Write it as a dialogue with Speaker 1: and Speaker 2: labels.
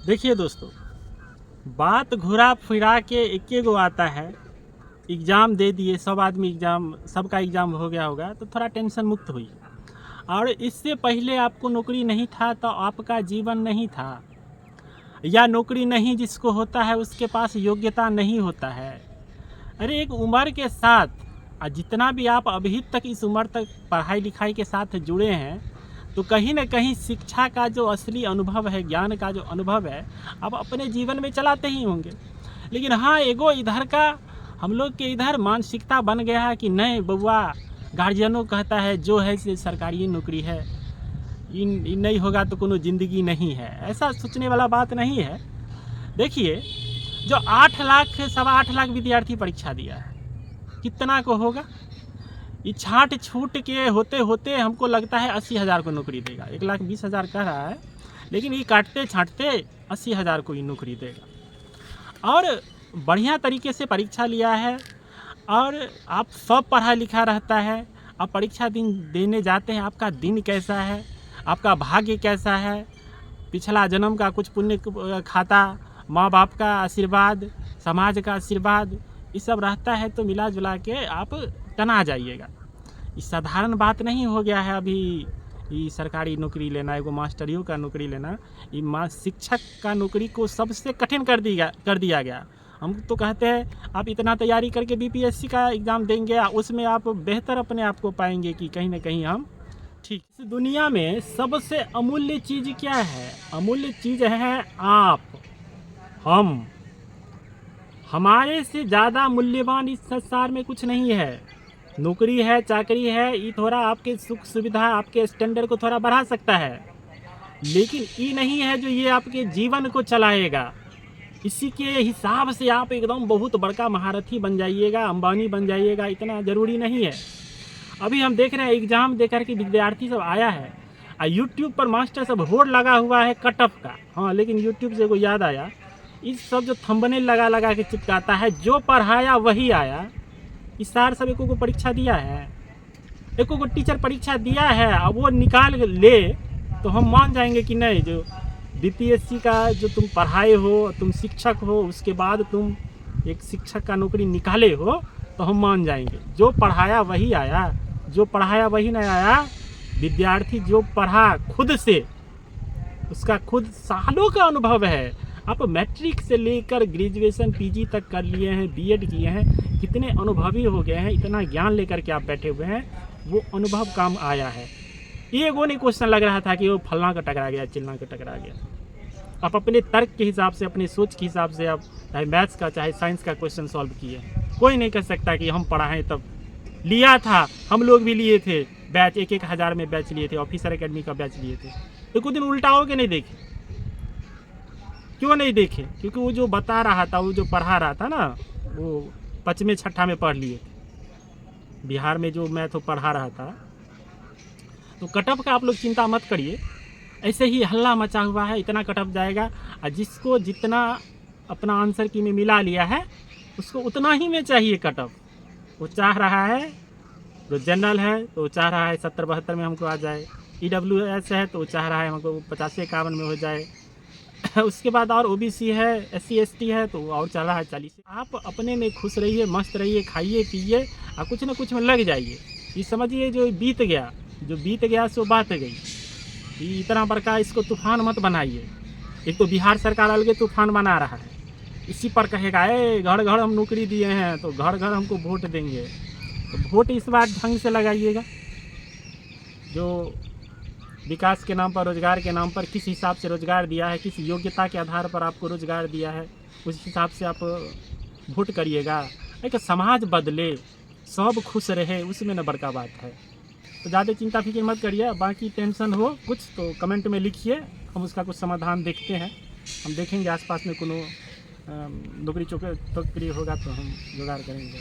Speaker 1: देखिए दोस्तों, बात घुरा फिरा के एक गो आता है। एग्ज़ाम दे दिए, सब आदमी एग्ज़ाम, सबका एग्ज़ाम हो गया होगा तो थोड़ा टेंशन मुक्त हुई। और इससे पहले आपको नौकरी नहीं था तो आपका जीवन नहीं था, या नौकरी नहीं जिसको होता है उसके पास योग्यता नहीं होता है। अरे एक उम्र के साथ जितना भी आप अभी तक इस उम्र तक पढ़ाई लिखाई के साथ जुड़े हैं, तो कहीं ना कहीं शिक्षा का जो असली अनुभव है, ज्ञान का जो अनुभव है, आप अपने जीवन में चलाते ही होंगे। लेकिन हाँ, एगो इधर का हम लोग के इधर मानसिकता बन गया है कि नहीं बउआ, गार्जियनों कहता है जो है से सरकारी नौकरी है, इन नहीं होगा तो कोनो ज़िंदगी नहीं है। ऐसा सोचने वाला बात नहीं है। देखिए, जो 8 लाख 8.25 लाख विद्यार्थी परीक्षा दिया है, कितना को होगा? ये छाँट छूट के होते होते हमको लगता है 80,000 को नौकरी देगा। 1,20,000 कह रहा है, लेकिन ये काटते छाँटते 80,000 को ही नौकरी देगा। और बढ़िया तरीके से परीक्षा लिया है, और आप सब पढ़ा लिखा रहता है। आप परीक्षा दिन देने जाते हैं, आपका दिन कैसा है, आपका भाग्य कैसा है, पिछला जन्म का कुछ पुण्य खाता, माँ बाप का आशीर्वाद, समाज का आशीर्वाद, ये सब रहता है तो मिला जुला के आप तना जाइएगा। ये साधारण बात नहीं हो गया है अभी। ये सरकारी नौकरी लेना, एगो मास्टरियों का नौकरी लेना, ये शिक्षक का नौकरी को सबसे कठिन कर दिया गया। हम तो कहते हैं आप इतना तैयारी करके बीपीएससी का एग्ज़ाम देंगे, उसमें आप बेहतर अपने आप को पाएंगे कि कहीं ना कहीं हम ठीक। इस दुनिया में सबसे अमूल्य चीज़ क्या है? अमूल्य चीज़ है आप, हम। हमारे से ज़्यादा मूल्यवान इस संसार में कुछ नहीं है। नौकरी है, चाकरी है, ये थोड़ा आपके सुख सुविधा, आपके स्टैंडर्ड को थोड़ा बढ़ा सकता है, लेकिन ये नहीं है जो ये आपके जीवन को चलाएगा। इसी के हिसाब से आप एकदम बहुत बड़का महारथी बन जाइएगा, अंबानी बन जाइएगा, इतना ज़रूरी नहीं है। अभी हम देख रहे हैं एग्ज़ाम देकर के विद्यार्थी सब आया है, और यूट्यूब पर मास्टर सब होड़ लगा हुआ है कट ऑफ का। हाँ, लेकिन यूट्यूब से को याद आया, इस सब जो थंबनेल लगा लगा के चिपकाता है, जो पढ़ाया वही आया। इस सार सब एको को परीक्षा दिया है, एको को टीचर परीक्षा दिया है, अब वो निकाल ले तो हम मान जाएंगे कि नहीं, जो बीपीएससी का जो तुम पढ़ाए हो, तुम शिक्षक हो, उसके बाद तुम एक शिक्षक का नौकरी निकाले हो, तो हम मान जाएंगे। जो पढ़ाया वही आया, जो पढ़ाया वही नहीं आया। विद्यार्थी जो पढ़ा खुद से, उसका खुद सालों का अनुभव है। आप मैट्रिक से लेकर ग्रेजुएशन पीजी तक कर लिए हैं, बीएड किए हैं, कितने अनुभवी हो गए हैं, इतना ज्ञान लेकर के आप बैठे हुए हैं, वो अनुभव काम आया है। ये वो नहीं क्वेश्चन लग रहा था कि वो फलना का टकरा गया, चिलना का टकरा गया। आप अपने तर्क के हिसाब से, अपने सोच के हिसाब से आप चाहे मैथ्स का चाहे साइंस का क्वेश्चन सॉल्व किए। कोई नहीं कह सकता कि हम पढ़ाएं तब लिया था, हम लोग भी लिए थे बैच, 1-1 हज़ार में बैच लिए थे, ऑफिसर एकेडमी का बैच लिए थे। तो कुछ दिन उल्टा हो के नहीं देखे, क्यों नहीं देखे? क्योंकि वो जो बता रहा था, वो जो पढ़ा रहा था ना, वो 5वें 6ठा में पढ़ लिए थे। बिहार में जो मैथ वो पढ़ा रहा था। तो कटअप का आप लोग चिंता मत करिए, ऐसे ही हल्ला मचा हुआ है, इतना कटअप जाएगा। और जिसको जितना अपना आंसर की में मिला लिया है, उसको उतना ही में चाहिए कटअप। वो चाह रहा है, जो जनरल है तो वो चाह रहा है 70-72 में हमको आ जाए, ईडब्ल्यूएस है तो वो चाह रहा है हमको 85-51 में हो जाए। उसके बाद और ओबीसी है, एससी एसटी है तो और चाह रहा है 40। आप अपने में खुश रहिए, मस्त रहिए, खाइए पीजिए, और कुछ ना कुछ में लग जाइए। ये समझिए जो बीत गया सो बात गई। ये इतना बड़का इसको तूफान मत बनाइए। एक तो बिहार सरकार अलग तूफान बना रहा है, इसी पर कहेगा ए घर घर हम नौकरी दिए हैं तो घर घर हमको वोट देंगे। तो वोट इस बार ढंग से लगाइएगा। जो विकास के नाम पर, रोजगार के नाम पर किस हिसाब से रोजगार दिया है, किस योग्यता के आधार पर आपको रोजगार दिया है, उस हिसाब से आप वोट करिएगा। एक समाज बदले, सब खुश रहे, उसमें न बड़का बात है। तो ज़्यादा चिंता फिक्र मत करिए। बाकी टेंशन हो कुछ तो कमेंट में लिखिए, हम उसका कुछ समाधान देखते हैं। हम देखेंगे आसपास में कोनो नौकरी चौकरी होगा तो हम जुगाड़ करेंगे।